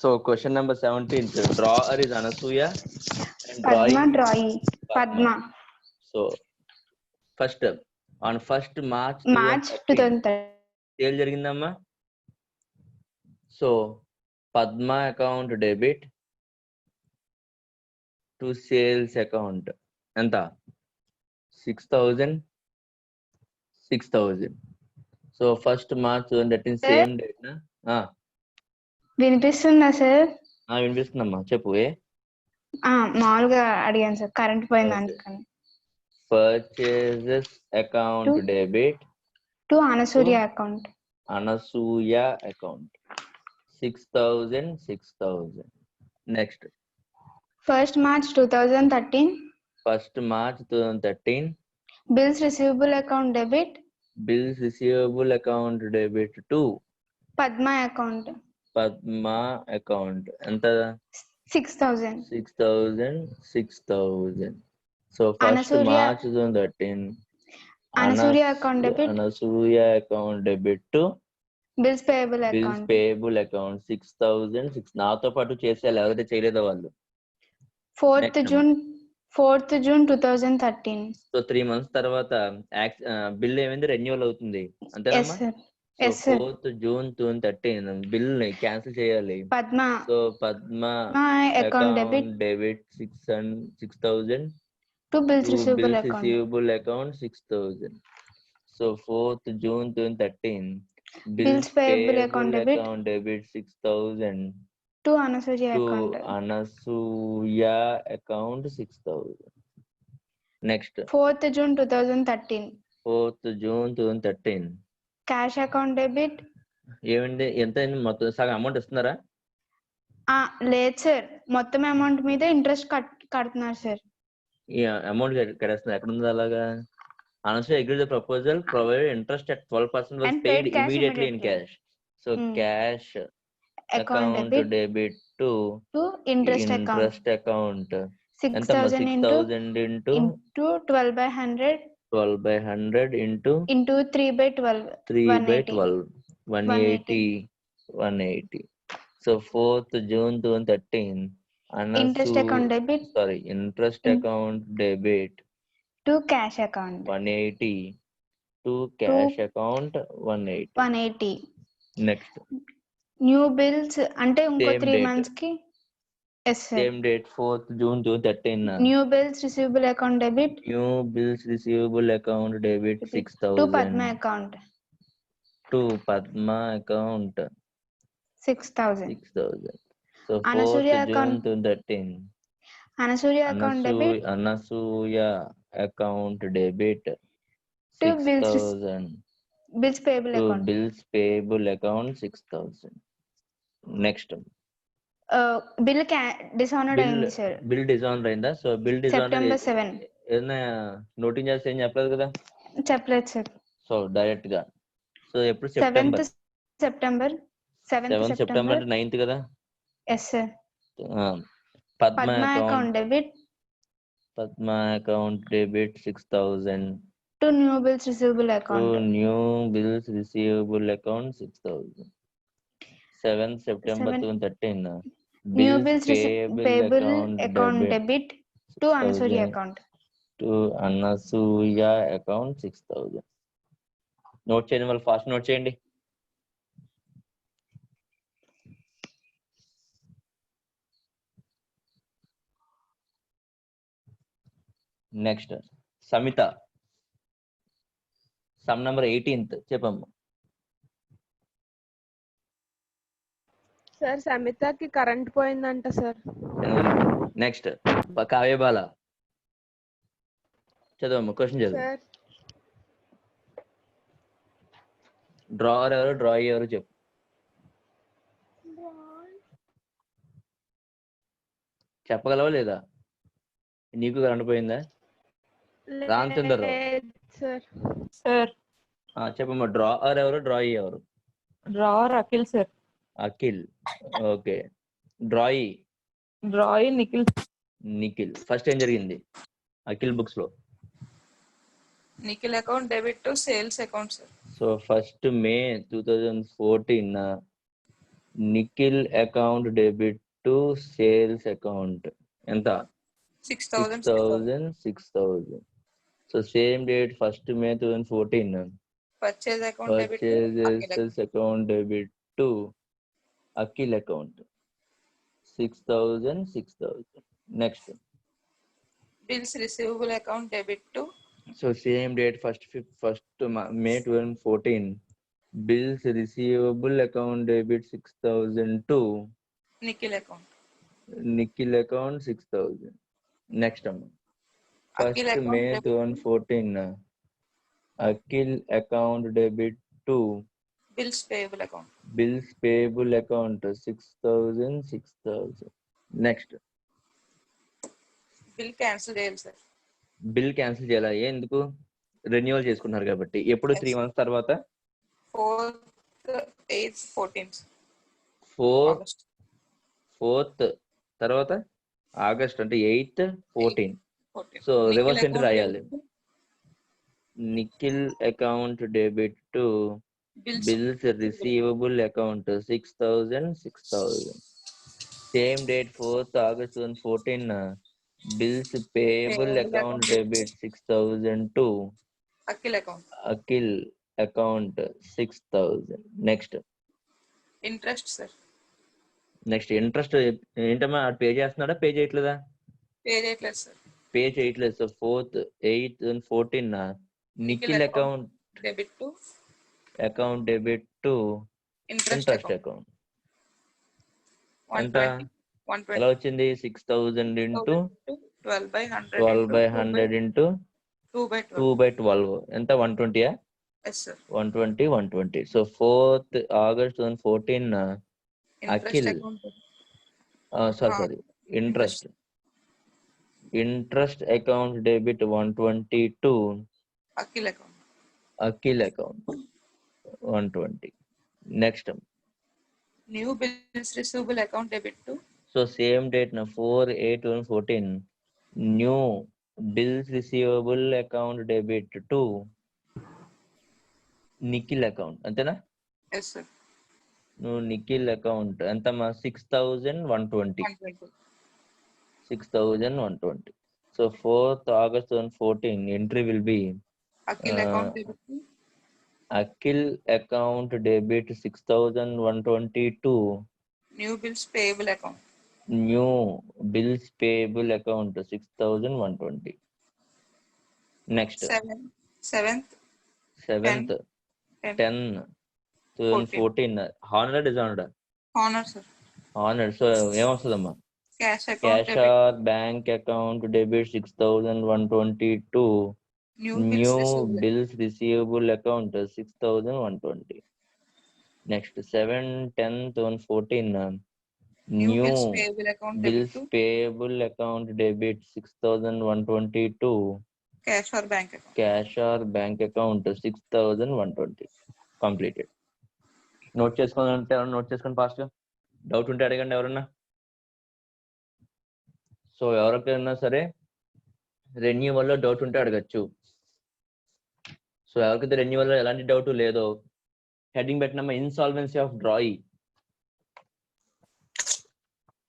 So question number 17. So drawer is Anasuya and Padma drawing drawing. Padma. So first on 1st March March 2013 2013. Sale జరిగిందమ్మా. So Padma account debit to sales account ఎంత 6,000. So 1st March 2013 same date నా వినిపిస్తుందా sir? వినిపిస్తుందమ్మా, చెప్పు. మామూలుగా అడిగాను sir, current పోయింది అందుకని. Purchases account debit to Anasuya account. Anasuya account 6,000. Next 1st March 2013. 1st March 2013 bills receivable account debit. Bills receivable account debit to Padma account. Padma account ఎంత 6,000. 6,000. So 1st March 2013 Anasuya account debit. Anasuya account debit to bills payable bills account. Payable account 6,000. నాతో పాటు చేసేయాలి, ఎవరైతే చేయలేదో వాళ్ళు. 4th June 2013. So 3 months తర్వాత bill ఏమైంది, renewal అవుతుంది అంతేనమ్మా. సో 4th June 2013 బిల్ ని క్యాన్సిల్ చేయాలి. Padma. So Padma account debit 6,000 to bills receivable account 6,000. So 4th June 2013 bills payable account debit 6,000 to Anasuya account. Anasuya account 6,000. Next 4th June 2013 4th June 2013 cash account debit. ఏమండి, ఎంత మొత్తం సగం amount ఇస్తున్నారా? లేదు sir, మొత్తం amount మీద ఇంట్రెస్ట్ కడుతున్నారు సార్. ఈ అమౌంట్ కట్టేస్తున్నారు, ఎక్కడ ఉంది అలాగా? Anasuya agree the proposal provided interest at 12% was paid immediately in cash. So cash account debit to interest account 6,000 into 12/100 into 3/12 180. So 4th June 2013 interest account debit to cash account 180 to cash account 180. Next new bills అంటే ఇంకో 3 months కి. Same date 4th June 2013 new bills receivable account debit. New bills receivable account debit 6,000 to Padma account. To Padma account 6,000. So Anasuya 4th June account. 2013 Anasuya account debit. Anasuya account debit to 6,000 bills payable to account. bills payable account 6,000. Next bill dishonoured అయింది sir. Bill dishonour అయిందా? So bill dishonour September 7. ఏదైనా noting చేస్తే ఏం చెప్పలేదు కదా? చెప్పలేదు sir. So direct గా. So ఎప్పుడు 7th September 9th కదా? Yes sir. Padma account debit. Padma account debit 6,000 to new bills receivable account. to new bills receivable account 6,000. 7th September 2013 new bills payable account debit to Anasuya account. to Anasuya account 6,000. Note చేయండి, వాళ్ళు fast note చేయండి. Next Samitha, sum number 18th చెప్పమ్మా. Sir సమితకి current పోయిందంట sir. Next Kavyabala, చదవమ్మా, question చదువు. Drawer ఎవరు, drawee ఎవరు చెప్పు. చెప్పగలవా లేదా? నీకు కరెంట్ పోయిందా? రామచంద్ర సార్ చెప్పమ్మా, డ్రావర్ ఎవరు, డ్రాయి ఎవరు? Drawer Akhil sir. Akhil, okay. డ్రాయి Nikhil. First ఏం జరిగింది అఖిల్ బుక్స్ లో? Nikhil account debit to sales account sir. So 1st May 2014 Nikhil account debit to sales account. Enta 6,000. 6,000. So same date 1st May 2014. Purchase account debit to Akhil account. Purchases account debit to Akhil account. 6,000. Next. Bills receivable account debit to So same date 1st May 2014. Bills receivable account debit 6,000 to Nikhil account. Nikhil account 6,000. Next amount. Akhil 1st account May debit to 2014. Akhil account debit to bills payable account. bills payable account 6,000. Next. Bill cancel చేయాలి sir. Bill cancel చేయాలా? ఎందుకు? Renewal చేసుకున్నారు కాబట్టి. ఎప్పుడు? 3 months తర్వాత 4th, 8th, 14th. 4th తర్వాత August అంటే 8th, 14. 14. So Nikhil reverse entry account రాయాలి. debit to Nikhil account debit to bills receivable account 6,000. Same date 4th August 2014. Bills payable account debit 6,000 to Akhil account. Akhil account 6,000. Next interest interest ఏంటమ్మా? Pay చేస్తున్నాడా? Pay చేయట్లేదా? Pay చేయట్లేదు sir. Pay చేయట్లేదు. So 4th, 8th, 14 Nikhil account debit to account debit to interest account. 120. ఎలా వచ్చింది? 6,000 into 12/100 into 2/12 ఎంత? 120. Yes sir. 120. So 4th August 2014 Akhil sorry interest account debit 120 to Akhil account 120. Next new bills receivable account debit to so same date 4/8/2014 new bills receivable account debit to Nikhil account. అంతేనా? Yes sir. నువ్వు Nikhil account ఎంతమ్మా? 6,120. 6,120. So 4th August 2014 entry will be Akhil account debit to Akhil account debit 6,120 to new bills payable account. New bills payable account 6,120. Next. 7th 10/2014 honored is honored. Honored sir. Honored. So ఏమొస్తుందమ్మా? Cash account Cash or bank account debit 6,120 to new bills receivable account 6,120. Next 7/10/2014 new bills payable account bills debit to payable account debit 6,120 to cash or bank account 6,120. Completed. Note చేసుకోండి fast. Doubt ఉంటే అడగండి ఎవరన్నా. So ఎవరికైనా సరే renewal లో doubt ఉంటే అడగచ్చు. So ఎవరికైతే రెన్యూవల్ లో ఎలాంటి డౌట్ లేదో హెడ్డింగ్ పెట్టినమ్మా insolvency of drawee.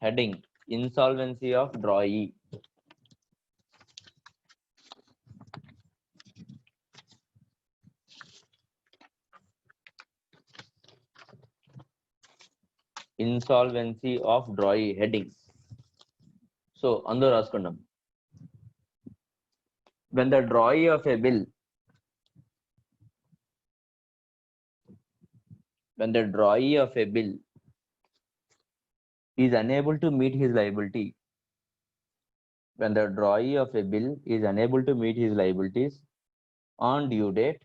Heading insolvency of drawee. Insolvency of drawee heading. So అందరూ రాసుకున్నాం. When the drawee of a bill is unable to meet his liability, when the drawee of a bill is unable to meet his liabilities on due date,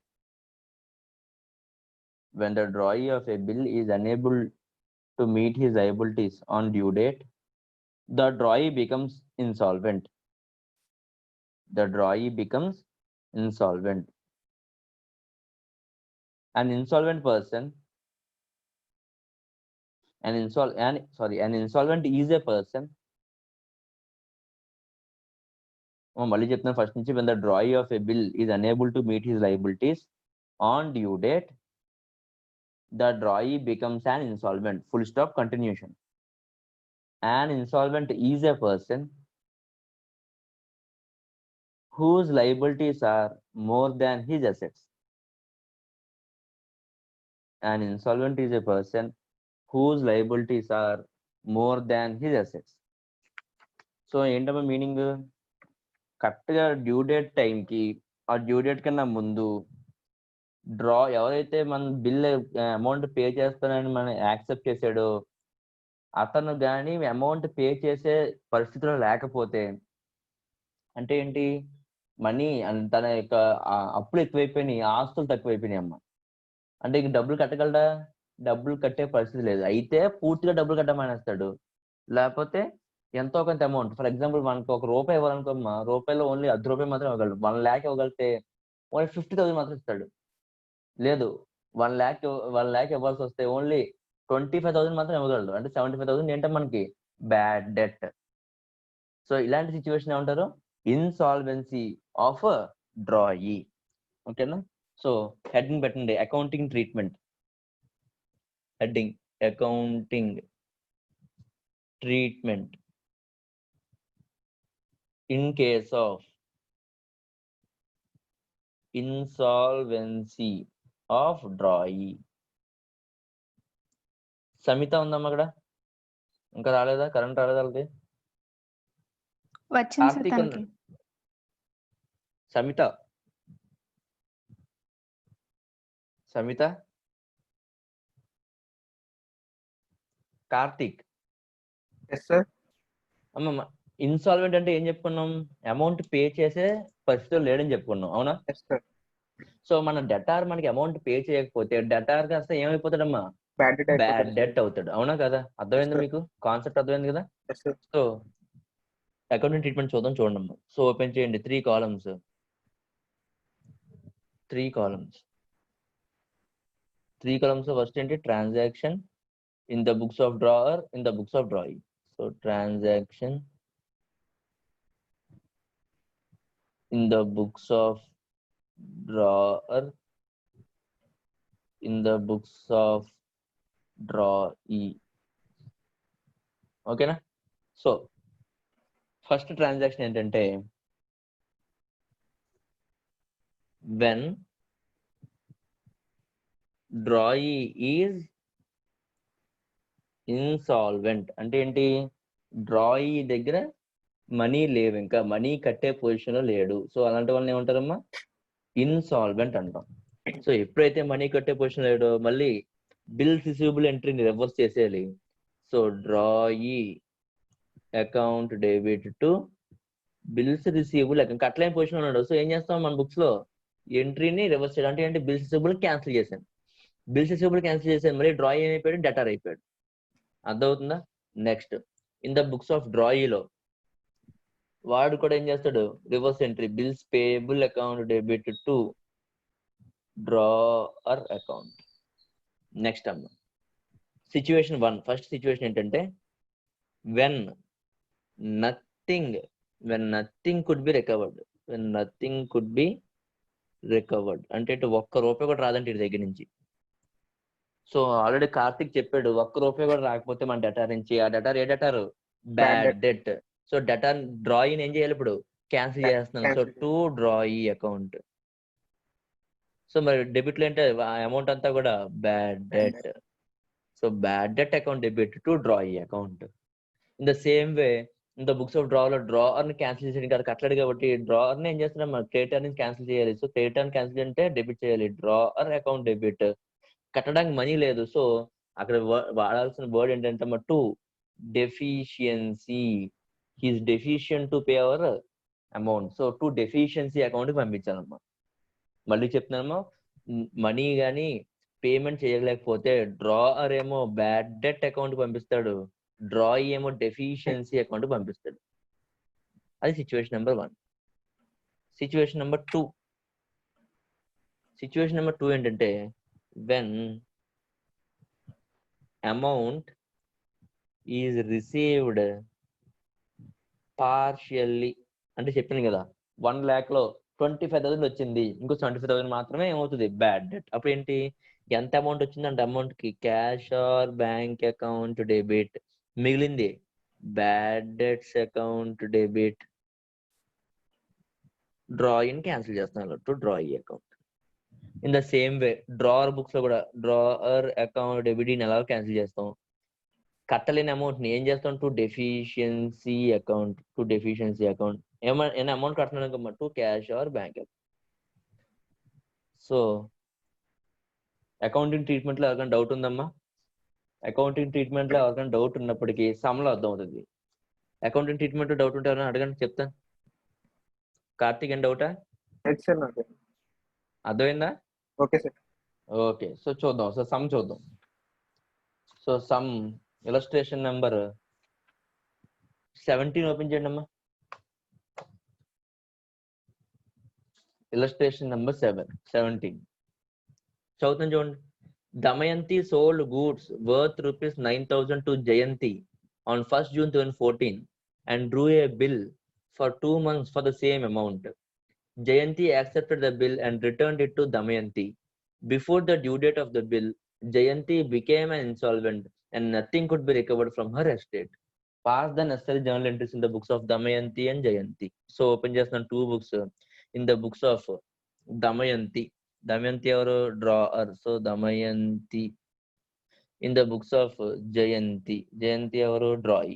when the drawee of a bill is unable to meet his liabilities on due date, the drawee becomes insolvent. The drawee becomes insolvent. An insolvent person, an insolvent is a person. మళ్ళీ చెప్తున్నా first నుంచి. when the drawee of a bill is unable to meet his liabilities on due date, the drawee becomes an insolvent. Full stop, continuation. An insolvent is a person whose liabilities are more than his assets. An insolvent is a person whose liabilities are more than his assets. So ఏంటమ్మా meaning? కరెక్ట్గా due date టైంకి ఆ due date కన్నా ముందు ఎవరైతే మన bill amount pay చేస్తానని మనం యాక్సెప్ట్ చేసాడో అతను కానీ అమౌంట్ పే చేసే పరిస్థితిలో లేకపోతే అంటే ఏంటి? మనీ తన యొక్క అప్పులు ఎక్కువైపోయినాయి, ఆస్తులు తక్కువైపోయినాయి అమ్మ. అంటే ఇంక డబ్బులు కట్టగలడా? డబ్బులు కట్టే పరిస్థితి లేదు. అయితే పూర్తిగా డబ్బులు కట్టమనేస్తాడు, లేకపోతే ఎంతో కొంత అమౌంట్. ఫర్ ఎగ్జాంపుల్ మనకు ₹1 ఇవ్వాలనుకోమ్మా, రూపాయలో ఓన్లీ ₹10 మాత్రం ఇవ్వగలడు. 1 lakh ఇవ్వగలిగితే ఓన్లీ 50,000 మాత్రం ఇస్తాడు. లేదు 1 lakh ఇవ్వాల్సి వస్తే ఓన్లీ 25,000 మాత్రం ఇవ్వగలడు. అంటే 75,000 ఏంటంటే మనకి బ్యాడ్ డెట్. సో ఇలాంటి సిచ్యువేషన్ ఏమంటారు? Insolvency of drawee. ఓకేనా? సో హెడ్డింగ్ పెట్టండి, accounting treatment. Heading accounting treatment in case of insolvency of drawee. Samitha ఉందమ్మా అక్కడ? ఇంకా రాలేదా? కరెంట్ రాలేదా వాళ్ళకి? వచ్చింది సార్ కార్తీక్ తనకి. సమిత సమిత కార్తీక్. Yes sir. అమ్మమ్మ, ఇన్సాల్వెంట్ అంటే ఏం చెప్పుకున్నాం? అమౌంట్ పే చేసే పరిస్థితిలో లేడని చెప్పుకున్నాం, అవునా? Yes sir. సో మన డెటార్ మనకి అమౌంట్ పే చేయకపోతే డెటార్ కాస్త ఏమైపోతాడమ్మా? బ్యాడ్ డెట్ అవుతాడు, అవునా కదా? అర్థమైంది మీకు? కాన్సెప్ట్ అర్థమైంది కదా? సో అకౌంటింగ్ ట్రీట్మెంట్ చూద్దాం, చూడండి. సో ఓపెన్ చేయండి, 3 columns. 3 columns. ఫస్ట్ ఏంటి? Transaction in the books of drawer, in the books of drawing. So transaction in the books of drawer, in the books of drawee. ఓకేనా? So first transaction ఏంటంటే, when drawee is insolvent. అంటే ఏంటి? Drawee దగ్గర money లేవు, ఇంకా money కట్టే position లో లేడు. సో అలాంటి వాళ్ళని ఏమంటారమ్మా? ఇన్సాల్వెంట్ అంటాం. సో ఎప్పుడైతే మనీ కట్టే పొజిషన్ లేడో మళ్ళీ బిల్స్ రిసీవబుల్ ఎంట్రీని రివర్స్ చేసేయాలి. So drawee account debit to bills receivable account. కట్టలేని పొజిషన్ ఉన్నాడు. సో ఏం చేస్తాం? మన బుక్స్ లో ఎంట్రీని రివర్స్ చేయడం. అంటే ఏంటి? బిల్స్ రిసీవబుల్ క్యాన్సిల్ చేశాను. బిల్స్ రిసీవబుల్ క్యాన్సిల్ చేశాను, మళ్ళీ డ్రాయీ ఏమైపోయాడు? డెటార్ అయిపోయాడు. అర్థమవుతుందా? Next in the books of డ్రాయీలో వాడు కూడా ఏం చేస్తాడు? Reverse entry, bills payable account debit to drawer account. Next అమ్మ సిచ్యువేషన్ 1. ఫస్ట్ సిచ్యువేషన్ ఏంటంటే, when nothing could be recovered. When nothing could be recovered అంటే ₹1 కూడా రాదంటే ఇటు దగ్గర నుంచి. సో ఆల్రెడీ కార్తిక్ చెప్పాడు, ₹1 కూడా రాకపోతే మన డెటార్ నుంచి, ఆ డెటార్ ఏ debtor? Bad debt. So debtor drawing ఏం చేయాలి? ఇప్పుడు క్యాన్సిల్ చేస్తున్నాను. So to drawee account. So మరి డెబిట్ లో అంటే అమౌంట్ అంతా కూడా bad debt. So bad debt account debit to drawee account. In the same way in the books of drawer లో డ్రావర్ ని క్యాన్సిల్ చేసి కదా కట్టలేడు, కాబట్టి డ్రావర్ ని ఏం చేస్తున్నాం? మనం క్రెడిటర్ ని క్యాన్సిల్ చేయాలి. సో క్రెడిటర్ ని క్యాన్సిల్ అంటే డెబిట్ చేయాలి. Drawer account debit. కట్టడానికి మనీ లేదు. సో అక్కడ వాడాల్సిన వర్డ్ ఏంటంటే to deficiency. He's deficient to pay our amount. So to deficiency account కి పంపించాలమ్మా. మళ్ళీ చెప్తున్నామా, మనీ కానీ పేమెంట్ చేయలేకపోతే డ్రావర్ ఏమో బ్యాడ్ డెట్ అకౌంట్ పంపిస్తాడు, డ్రాయీ ఏమో డెఫిషియన్సీ అకౌంట్ పంపిస్తాడు. అది situation number 1. Situation number 2. Situation number 2 ఏంటంటే, when amount is received partially. అంటే చెప్పాను కదా, 1 lakh లో 25,000 వచ్చింది, ఇంకో 75,000 మాత్రమే ఏమవుతుంది? Bad debt. అప్పుడు ఏంటి? ఎంత అమౌంట్ వచ్చిందంటే అమౌంట్ కి cash or bank account debit, మిగిలింది bad debts account debit, drawee cancel చేస్తున్నాను to drawee account. In the same way drawer books లో కూడా డ్రావర్ అకౌంట్ డెబిట్ ని ఎలా క్యాన్సిల్ చేస్తాం, కట్టలేని అమౌంట్ ని ఏం చేస్తాం టు డెఫిషియన్సీ అకౌంట్. ఏమైనా అమౌంట్ కడుతున్నాను to cash or bank account. So accounting treatment లో ఎవరికైనా డౌట్ ఉందమ్మా? అకౌంటింగ్ ట్రీట్మెంట్ లో ఎవరికైనా డౌట్ ఉన్నప్పటికీ సమ్లో అర్థం అవుతుంది. అకౌంటింగ్ ట్రీట్మెంట్ లో డౌట్ ఉంటే ఎవరైనా అడగండి, చెప్తాను. కార్తీక్ ఏం డౌటా? సార్ నాకు అర్థమైందా? Okay sir. ఓకే, సో చూద్దాం. సో సమ్ చూద్దాం. So some illustration number 17 open చేయండి అమ్మా. ఇలస్ట్రేషన్ నెంబర్ 17 చదువుతాం చూడండి. Damayanti sold goods worth rupees 9,000 to Jayanti on 1st June 2014 and drew a bill for 2 months for the same amount. Jayanti accepted the bill and returned it to Damayanti. Before the due date of the bill, Jayanti became an insolvent and nothing could be recovered from her estate. Pass the necessary journal entries in the books of Damayanti and Jayanti. So open just 2 books in the books of Damayanti. Damayanti ఎవరు? Drawer. So Damayanti. In the books of Jayanti. Jayanti ఎవరు? Drawee.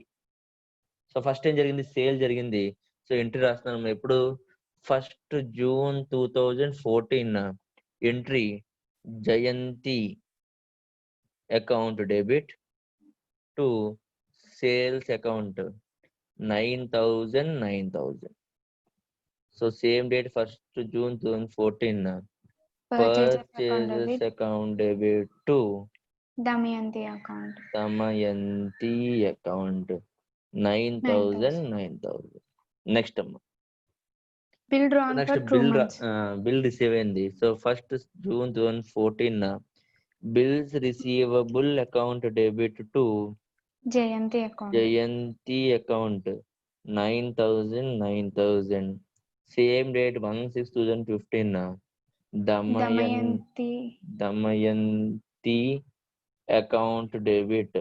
So first ఏం జరిగింది? Sale జరిగింది. So entry రాస్తున్నాం. ఎప్పుడు? 1st June 2014 entry Jayanti account debit to sales account 9,000. So same date 1st June 2014 purchases account debit to Damayanti account. Damayanti account 9,000. Next అమ్మా. Bill drawn for 2 months. Bill receive అయింది. So 1st June 2014 bills receivable account debit to Jayanti account. Jayanti account 9,000. Same date 1/6/2015 Damayanti account debit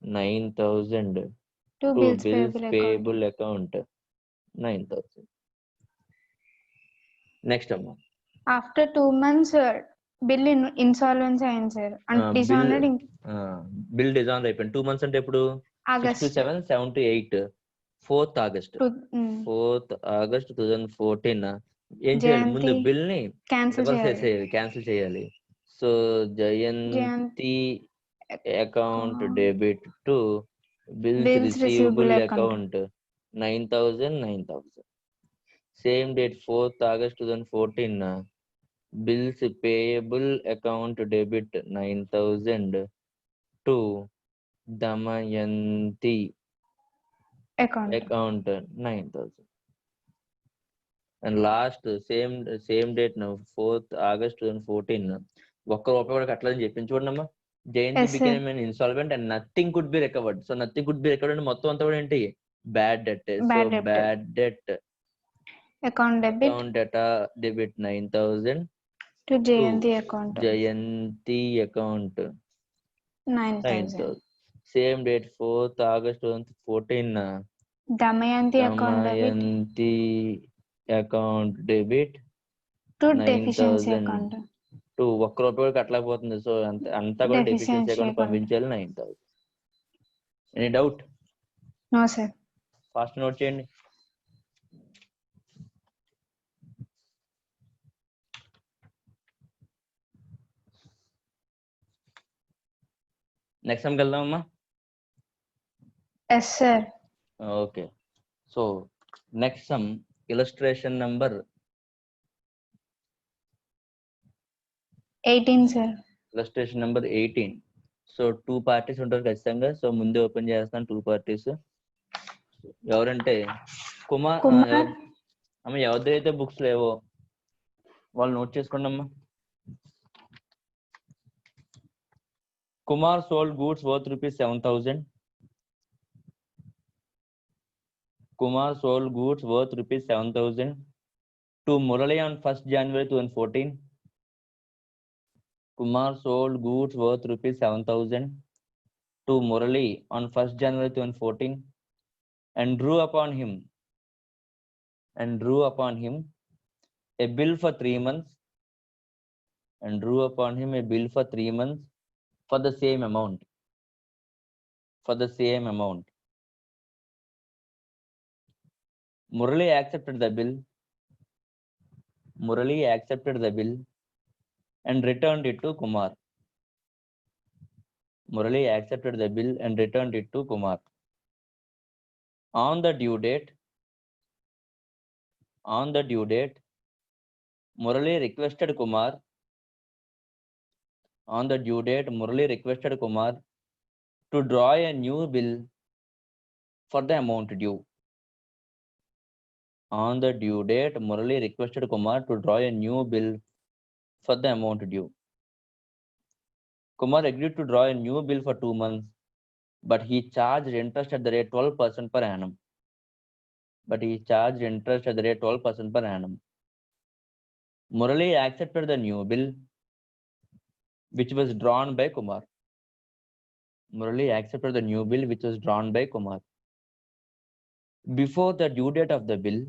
9,000 to to bills bills payable payable account 9,000. Next అమ్మా. After 2 months, bill insolvency అయింది sir. డిసానర్డ్ bill doesn't అయిపోయింది. 2 months అంటే ఎప్పుడు? 6 to 7, 7 to 8, 4th August 2014 ఏం చేయాలి? ముందు bill ని cancel చేయాలి. So Jayanti account debit to bills receivable account 9,000. Same date 4th August 2014 bills payable account debit 9,000 to Damayanti account 9,000. And last same date 4th August 2014 ఒక్క రూపాయి కూడా కట్టలేదని చెప్పింది. చూడమ్మా. Jayanti became an insolvent and nothing could be recovered. So nothing could be recovered అంటే మొత్తం అంతా కూడా ఏంటి? Bad debt. So bad debt account debit 9,000 to Jayanti account. Jayanthi account 9,000. Same date 4th August 2014 Damayanti account debit to deficiency account. ఒక్క రూపాయి కట్టలేకపోతుంది. So అంతా కూడా deficiency account పంపించాలి 9,000. Any doubt? No sir. Fast note చేయండి. నెక్స్ట్ సమ్కి వెళ్దామమ్మా. Yes sir. Okay, so next sum illustration number 18 sir. Illustration number 18. So 2 parties ఉంటారు ఖచ్చితంగా. సో ముందే ఓపెన్ చేస్తాను 2 parties. ఎవరంటే కుమార్. అమ్మ ఎవరిదైతే బుక్స్ లేవో వాళ్ళు నోట్ చేసుకోండి అమ్మా. Kumar sold goods worth ₹7,000. Kumar sold goods worth ₹7,000 to Murali on 1st January 2014. Kumar sold goods worth rupees 7,000 to Murali on 1st January 2014 and drew upon him a bill for 3 months for the same amount. Murali accepted the bill and returned it to Kumar. On the due date, Murali requested Kumar to draw a new bill for the amount due. On the due date, Murali requested Kumar to draw a new bill for the amount due. Kumar agreed to draw a new bill for 2 months, but he charged interest at the rate 12% per annum. Murali accepted the new bill, which was drawn by Kumar. Before the due date of the bill,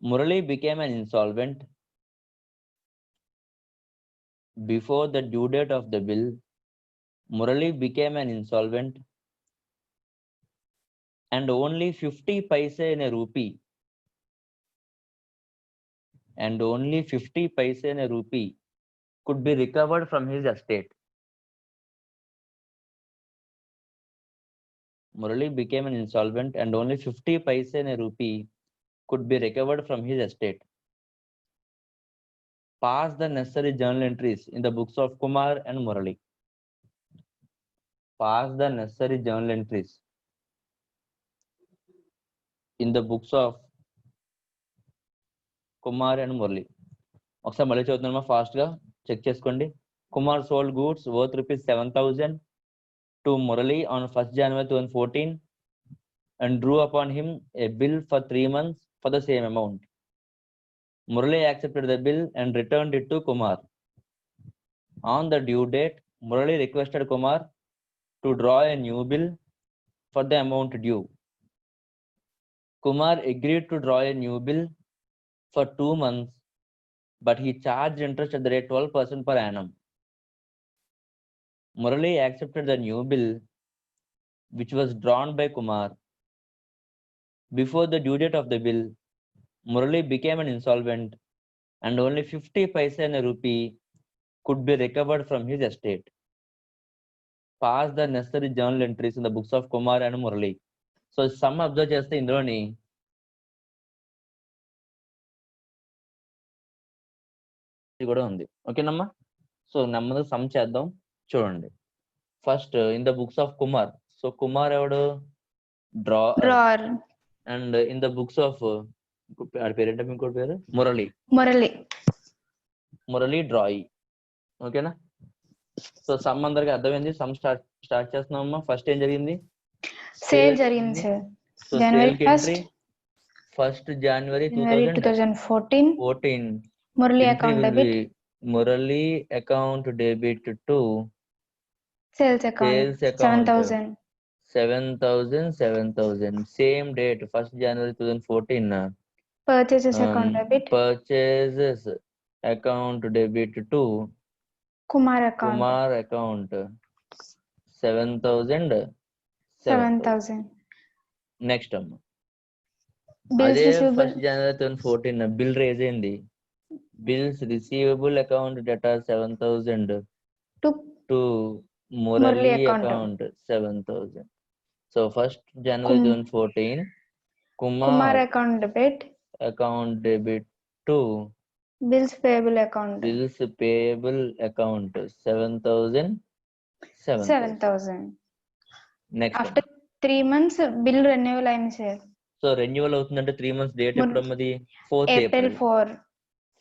Murali became an insolvent. And only 50 paise in a rupee could be recovered from his estate. Murali became an insolvent and only 50 paise in a rupee could be recovered from his estate. Pass the necessary journal entries in the books of Kumar and Murali. ఒకసారి మళ్ళీ చదువుతున్నామా fast గా check చేసుకోండి. Kumar sold goods worth rupees 7,000 to Murali on 1st January 2014 and drew upon him a bill for 3 months for the same amount. Murali accepted the bill and returned it to Kumar. On the due date, Murali requested Kumar to draw a new bill for the amount due. Kumar agreed to draw a new bill for 2 months, but he charged interest at the rate 12% per annum. Murali accepted the new bill, which was drawn by Kumar. Before the due date of the bill, Murali became an insolvent and only 50 paise in a rupee could be recovered from his estate. Pass the necessary journal entries in the books of Kumar and Murali. So sum observe చేస్తే ఇందులోని కూడా ఉంది. ఓకేనమ్మా, so నెమ్మదిగా sum చేద్దాం. చూడండి, first in the books of Kumar. So Kumar ఎవడు? Drawer. And in the books of ఆడి పేరేంటే ఇంకోటి పేరు మురళి డ్రాయి. ఓకేనా? సో సమ్ అందరికి అర్థమైంది. Sem start చేస్తున్నామమ్మా. ఫస్ట్ ఏం జరిగింది? సేల్ జరిగింది sir. So January sale entry 1st January 2014 Murali account debit, Murali account debit to sales account 7,000. Same date 1st January 2014 purchases account debit, purchases account debit to Kumar account 7,000. Next అమ్మ, bills అదే receivable 1st January 2014 bill raise అయింది. Bills receivable account data 7,000 to Murali account 7,000. So 1st January 2014 Kumar account debit to bills payable account 7,000. Next After 3 months bill renewal అయింది sir. So renewal అవుతుందంటే 3 months date ఎప్పుడమ్మది? April 4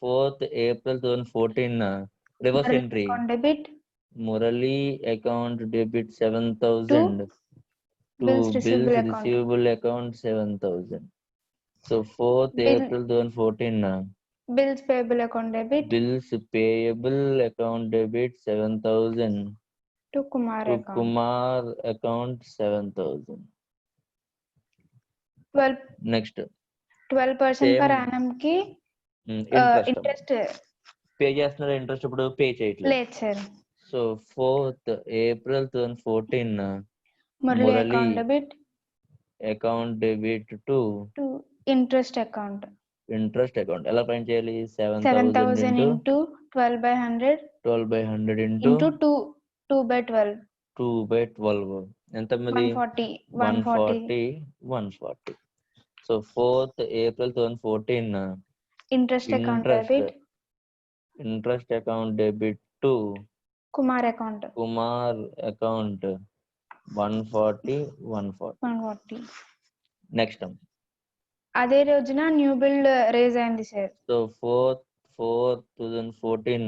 2014 reverse entry. Murali account debit 7,000 to bills receivable account 7,000. So 4th Bill- April 2014 na. Bills payable account debit Bills payable account debit 7,000 to Kumar to account. Kumar account 7,000. 12% Next, per same annum కి interest. Interest pay చేస్తున్నారా interest ఇప్పుడు pay చేయట్లేదు. లేదు sir. So 4th April 2014 Murali account debit account debit to to interest account. Interest account ఎలా find చేయాలి? 7,000 7,000 into 12/100 12/100 into 2/12 2/12 ఎంత మంది? 140. 140. So 4th April 2014 Interest account debit interest account debit to Kumar account Kumar account 140. 140. Next, అదే రోజున new bill raise అయింది sir. So 4th 2014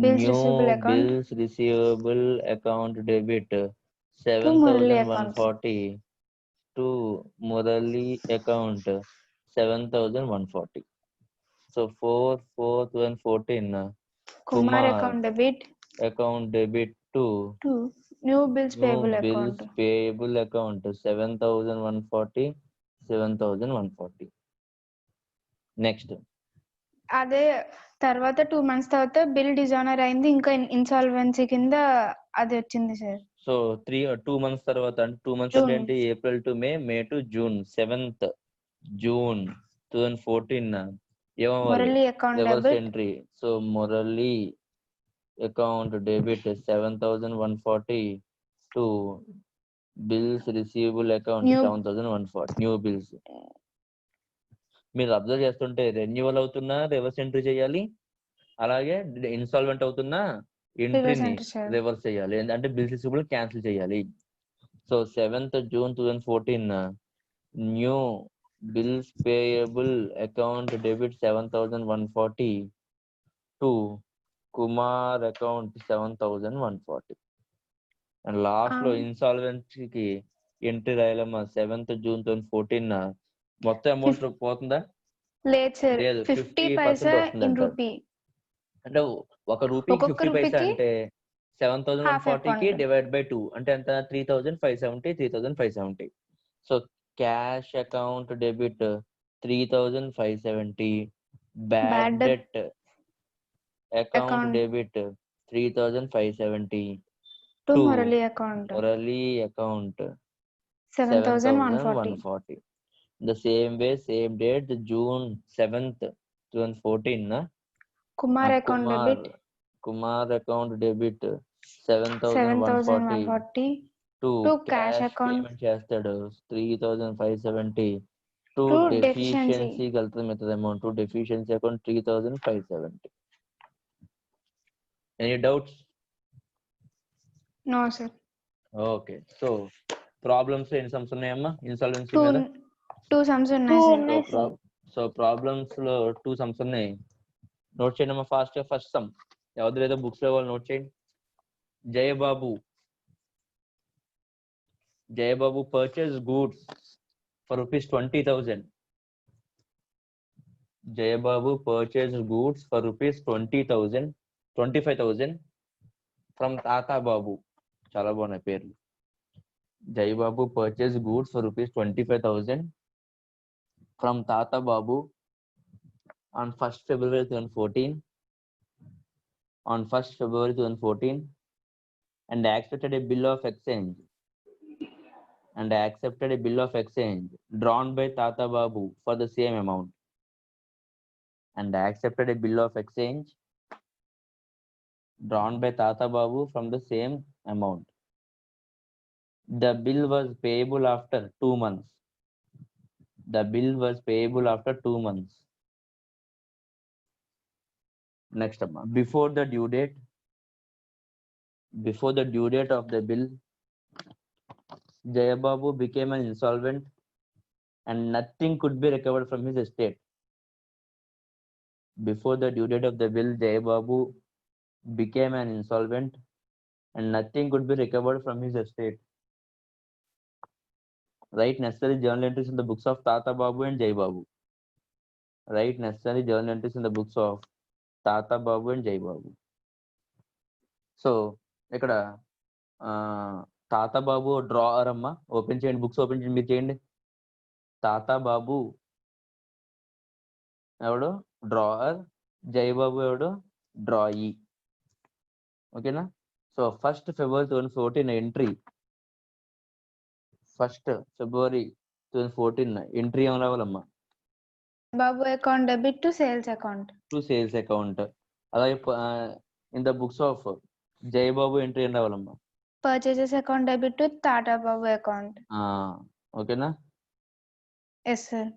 Bills new receivable account bills receivable account debit to Murali account. 7,140 to Murali account 7,140. So 4/4/2014 Kumar account debit account debit to to new bills payable account. Bills payable account 7,140 7,140. Next, అదే తర్వాత 2 months తర్వాత bill dishonour అయింది, ఇంకా insolvency కింద అది వచ్చింది sir. So 2 months తర్వాత, అంటే 2 months June. అంటే ఏంటి? April to May, May to June. 7th June 2014 ఏమవ్వాలి? Murali account reverse debit entry. So Murali account debit 7,140 to bills receivable account New- 7,140 new bills. మీరు అబ్జర్వ్ చేస్తుంటే రెన్యువల్ అవుతున్నా రివర్స్ ఎంట్రీ చేయాలి, అలాగే ఇన్స్టాల్మెంట్ అవుతున్నా ఎంట్రీని entry చేయాలి. రివర్స్ చేయాలి, అంటే బిల్స్ రిసీవబుల్ క్యాన్సిల్ చేయాలి. So 7th June 2014 new bills payable account debit 7,140 to Kumar account 7,140. And last లో ఇన్సాల్వెన్సీకి ఎంట్రీ రాయాలమ్మా. 7th June 2014 మొత్తం అమౌంట్ పోతుందా? లేదు సార్. లేదు, 50 50% పైసా వస్తుందంట. In rupee. అంటే ఒక రూపీకి ఒక్కొక్క 50 పైసా రూపీకి అంటే 7,140కి account. డివైడ్ బై 2 అంటే ఎంత? 3,570 3,570. So cash account debit 3,570, bad Bad debt debt account account debit 3,570 to to Murali account Murali account 7,140. 7,140. The same way, same date, June 7th 2014 Kumar account debit Kumar account debit 7,140 7,140 to to cash cash account payment చేస్తాడు 3,570 to to deficiency వెళ్తుంది మిగతా amount. To deficiency account 3,570. Any doubts? No sir. Okay. So problems ఎన్ని sums ఉన్నాయమ్మా insolvency మీద? 2 sums ఉన్నాయి sir. So problems లో 2 sums ఉన్నాయి. Note చేయండి అమ్మా ఫాస్ట్. ఫస్ట్ సమ్ ఎవరి లేదో బుక్స్ లో వాళ్ళు నోట్ చేయండి. Jayababu purchase goods for rupees 20,000. Jayababu purchase goods for rupees 25,000 from తాతా బాబు. చాలా బాగున్నాయి పేర్లు. Jayababu purchase goods for rupees 25,000 from Tata Babu on 1st February 2014. On 1st February 2014, and accepted a bill of exchange. Drawn by Tata Babu for the same amount. And accepted a bill of exchange drawn by Tata Babu from the same amount. The bill was payable after 2 months. Next up, before the due date of the bill, Jayababu became an insolvent and nothing could be recovered from his estate. Before the due date of the bill, Jayababu became an insolvent and nothing could be recovered from his estate. Write necessary journal entries in the books of Tata Babu and Jai Babu. Write necessary journal entries in the books of Tata Babu and Jai Babu. So ఇక్కడ తాత బాబు drawer అమ్మ open చేయండి, books open చేయండి, మీరు చేయండి. తాత బాబు ఎవడు drawer, Jayababu ఎవడు డ్రాయి. ఓకేనా? So 1st February 2014 entry, 1st February 2014 entry ఏం రావాలమ్మా? Babu account debit to sales account. To sales account. అలాగే in the books of Jayababu entry ఏం రావాలమ్మా? Purchases account debit to Tata Babu account. ఓకేనా? Yes sir.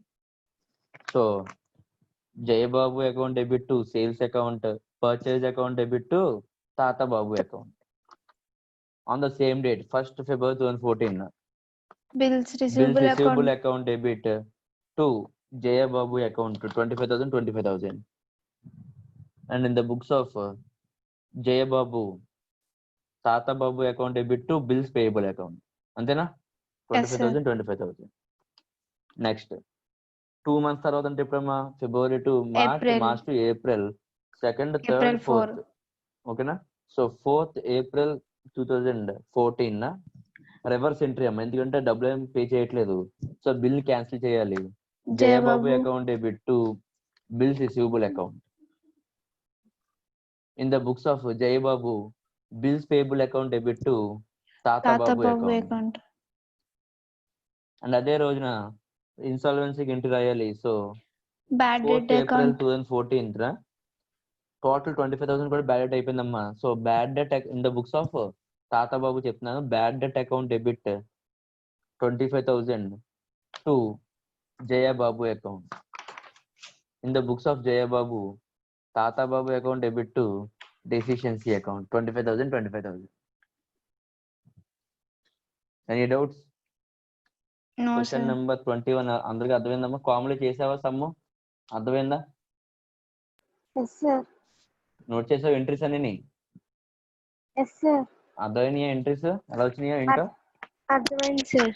So Jayababu account debit to sales account, purchase account debit to Tata Babu account on the same date 1st February 2014. Bills Bills receivable receivable account account debit to Jayababu account to 25,000. And in the books of Jayababu, Tata Babu account debit to bills payable account. Antena? Yes, sir. 25,000. Next. 2 months తర్వాత అంటే ఎప్పుడమ్మా? February to March, April. March to April, 2nd, 3rd, April 4th. 4. ఓకేనా? So 4th April 2014 reverse entry అమ్మా, ఎందుకంటే డబ్బులు ఏం pay చేయట్లేదు. So bill cancel చేయాలి. Jayababu Jayababu account debit to bills receivable account. In the books of Jayababu, bills payable account debit to Tata Tata Babu Babu account. Account. And అదే రోజున ఇన్సాల్వెన్సీకి ఎంట్రీ రాయాలి. So bad 4th debt April account. 2014 total 25,000 కూడా బ్యాడ్ డెట్ అయిపోయిందమ్మా. So bad debt in the books of Tata Babu చెప్తున్నాను, bad debt account debit 25,000 to Jayababu account. In the books of Jayababu, తాత Babu account debit to deficiency account 25,000. Any doubts? No question sir. Number 21 అందరికి అర్థమైందమ్మా? Comedy చేసావా? సమ్ము అర్థమైందా? Yes sir. Note చేసావు entries అన్ని? Yes sir. అర్థమైనాయా entries? ఎలా వచ్చినాయా ఏంటో? అర్థమైంది సార్.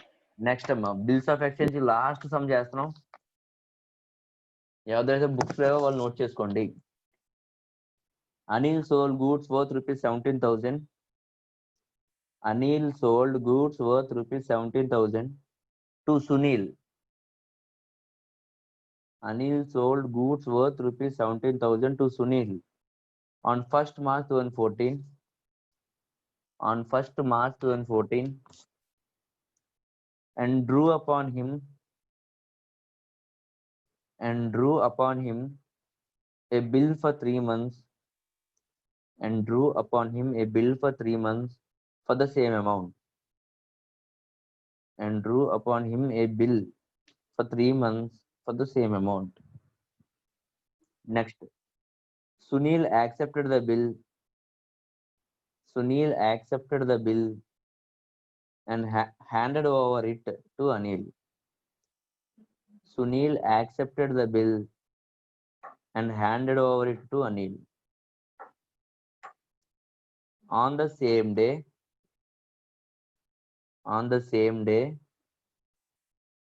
నెక్స్ట్ అమ్మా bills of exchange last sum చేస్తున్నాం. ఎవరైతే బుక్స్ లేవో వాళ్ళు నోట్ చేసుకోండి. Anil sold goods worth ₹17,000. Anil sold goods worth ₹17,000 to Sunil. Anil sold goods worth ₹17,000 to Sunil on 1st March 2014. On 1st March 2014, and drew upon him a bill for 3 months. And drew upon him a bill for 3 months for the same amount. And drew upon him a bill for 3 months for the same amount. Next, Sunil accepted the bill. Sunil accepted the bill and handed over it to Anil. Sunil accepted the bill and handed over it to Anil. On the same day,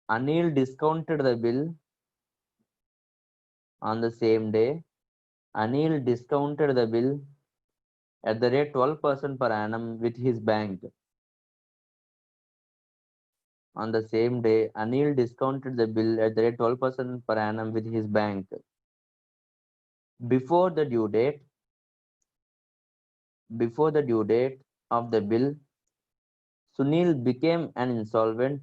Anil discounted the bill. On the same day, Anil discounted the bill at the rate 12% per annum with his bank. On the same day, Anil discounted the bill at the rate 12% per annum with his bank. Before the due date of the bill, Sunil became an insolvent.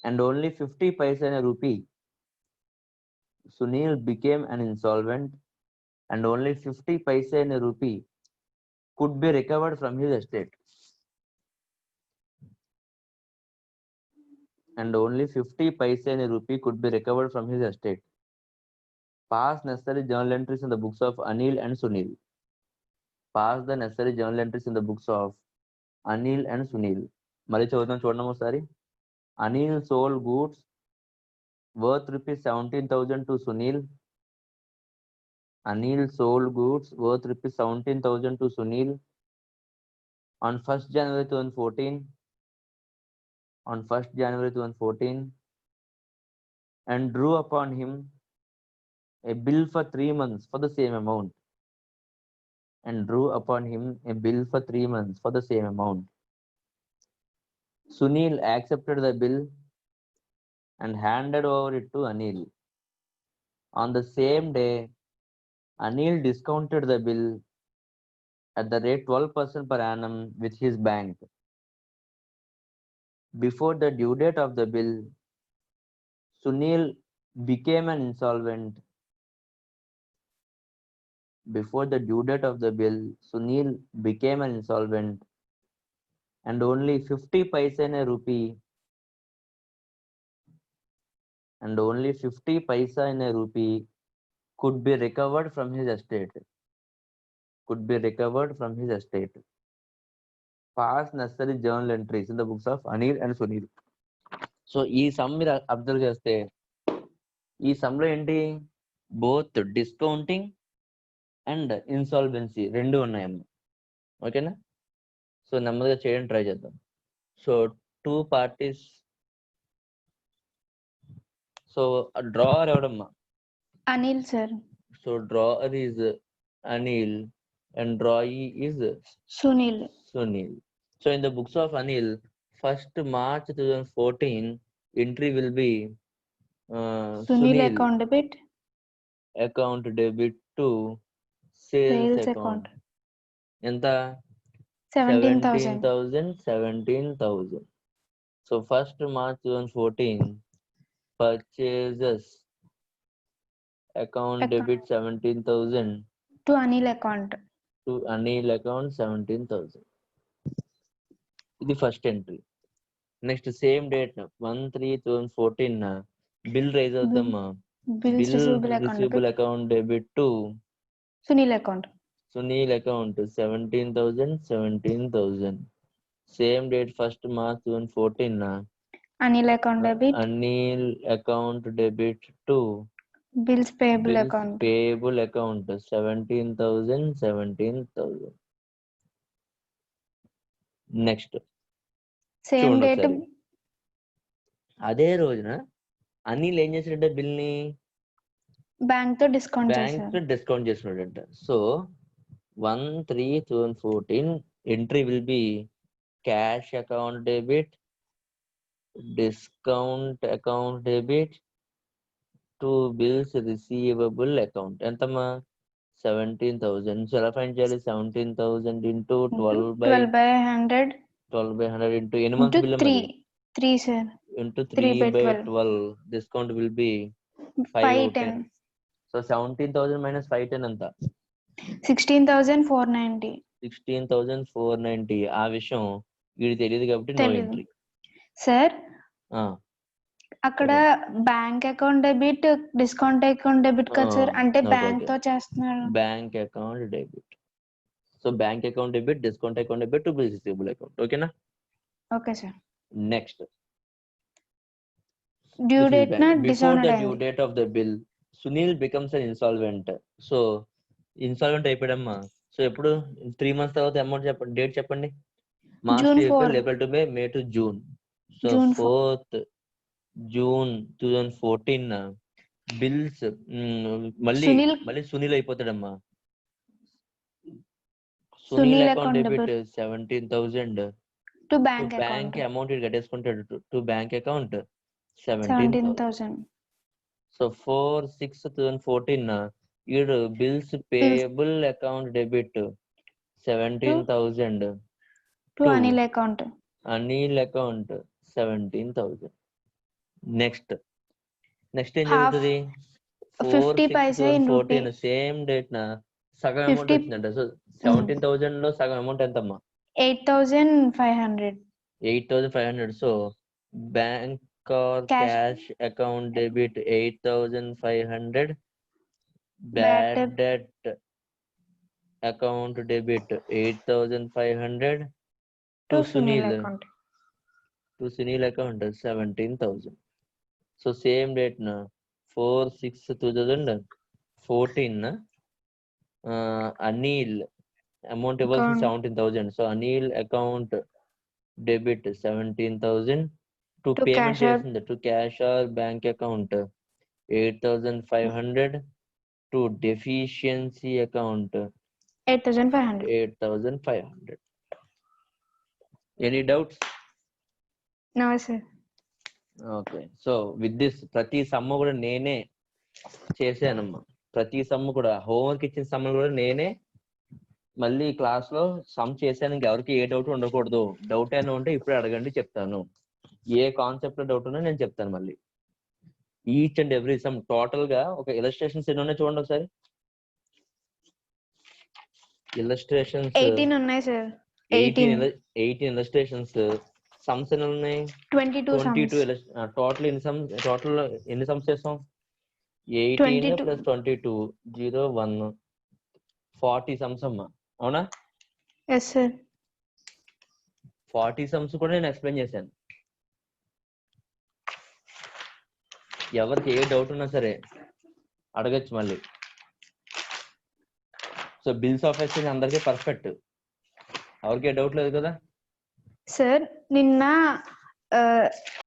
And only 50 paisa in a rupee. Sunil became an insolvent and only 50 paisa in a rupee could be recovered from his estate. And only 50 paisa in a rupee could be recovered from his estate. Pass necessary journal entries in the books of Anil and Sunil. Pass the necessary journal entries in the books of Anil and Sunil. మళ్ళీ చదువుతాం చూడండి ఒకసారి. Anil sold goods worth ₹17,000 to Sunil. Anil sold goods worth ₹17,000 to Sunil on 1st January 2014, and drew upon him a bill for 3 months for the same amount. Sunil accepted the bill and handed over it to Anil. On the same day, Anil discounted the bill at the rate 12% per annum with his bank. Before the due date of the bill, Sunil became an insolvent. And only 50 paisa in a rupee could be recovered from his estate. Past necessary journal entries in the books of Anil and Sunil. So ఈ some మీరు observe చేస్తే ఈ some లో ఏంటి both discounting and insolvency రెండు ఉన్నాయమ్మా. ఓకేనా? So నెమ్మదిగా చేయడానికి ట్రై చేద్దాం. So two parties. So drawer ఎవడమ్మా? Anil sir. So drawer is Anil and drawee is Sunil. So in the books of Anil, 1st March 2014 entry will be Sunil account debit to sales account. Enta 17,000. So 1st March 2014 purchases account debit 17,000 to Anil account. 17,000. ఇది first entry. Next same date 1/3/2014 bill raise అవుతామా? Bills receivable account debit to Sunil account. 17,000. Same date 1st March 2014 Anil account debit to bills payable account 17,000. Next same date. అదే రోజున అనిల్ ఏం చేసినట్టే bill ని bank తో discount చేసినాడంట. So 1/3/2014 entry will be cash account debit, discount account debit to bills receivable account. ఎంతమ్మా? 17,000. So ఎలా find చేయాలి? 17,000 into 12/100 into ఎన్ని months bill? 3 sir. Into 3/12. Discount will be 5/10. So 17,000 minus 5/10 ఎంత? 16,490. 16,490. ఆ విషయం వీడి తెలియదు కాబట్టి నో ఎంట్రీ. సార్ అక్కడ bank account debit, discount account debit కదా సార్, అంటే బ్యాంక్ తో చేస్తున్నారు. Bank account debit. So bank account debit, discount account debit to bill receivable account. ఓకేనా? Okay sir. Next due date నా before dishonour the due date of the bill, Sunil becomes an insolvent. So insolvent అయిపోయాడమ్మా. So ఎప్పుడు 3 months తర్వాత amount చెప్పండి, date చెప్పండి. March to April, April to May, May to June. So 4th June 2014 bills మళ్ళీ సునీల్ అయిపోతాడమ్మా. Sunil account debit 17,000 to bank amount కట్టేసుకుంటాడు to bank account 17,000. So 4/6/2014 ఈడు bills payable account debit 17,000 to Anil account 17,000. Next ఏం జరుగుతుంది? 50 paisa in rupee. Same date నా సగం amount వచ్చిందంట. So 17,000 లో సగం అమౌంట్ ఎంతమ్మా? 8,500. So bank or cash account debit 8,500, bad debt account debit 8,500 to Sunil account 17,000. So same date నా 4/6/2014 అనిల్ అమౌంట్ ఇవ్వాల్సింది Account. 17,000. సో Anil account debit 17,000 to To payment cash or- చేసింది to cash or bank account 8,500 to deficiency account 8,500. 8,500. Any doubts? No, sir. Okay, so with this ప్రతి sum కూడా నేనే చేశానమ్మా. ప్రతి sum కూడా homework ఇచ్చిన సమ్ములు కూడా నేనే మళ్ళీ క్లాస్ లో సమ్ చేశాను. ఇంకెవరికి ఏ డౌట్ ఉండకూడదు. డౌట్ అయినా ఉంటే ఇప్పుడే అడగండి, చెప్తాను. ఏ కాన్సెప్ట్ లో డౌట్ ఉన్నా నేను చెప్తాను. మళ్ళీ each and every sum total గా ఒక ఇలస్ట్రేషన్స్ ఎన్ని ఉన్నాయి చూడండి ఒకసారి. ఇలస్ట్రేషన్స్ 18 ఉన్నాయి సార్. 18 ఇలస్ట్రేషన్స్. సమ్స్ ఎన్ని ఉన్నాయి? 22 22. sums. టోటల్ ఎన్ని సమ్స్ చేస్తాం? 18 22. ప్లస్ 22 0 1 40 సమ్స్ అమ్మా. అవునా? Yes, sir. 40 సమ్స్ కూడా నేను ఎక్స్ప్లెయిన్ చేశాను. ఎవరికి ఏ డౌట్ ఉన్నా సరే అడగచ్చు మళ్ళీ. సో బిల్స్ ఆఫ్ ఎక్స్చేంజ్ అందరికీ పర్ఫెక్ట్. ఎవరికి ఏ డౌట్ లేదు కదా? Sir, నిన్న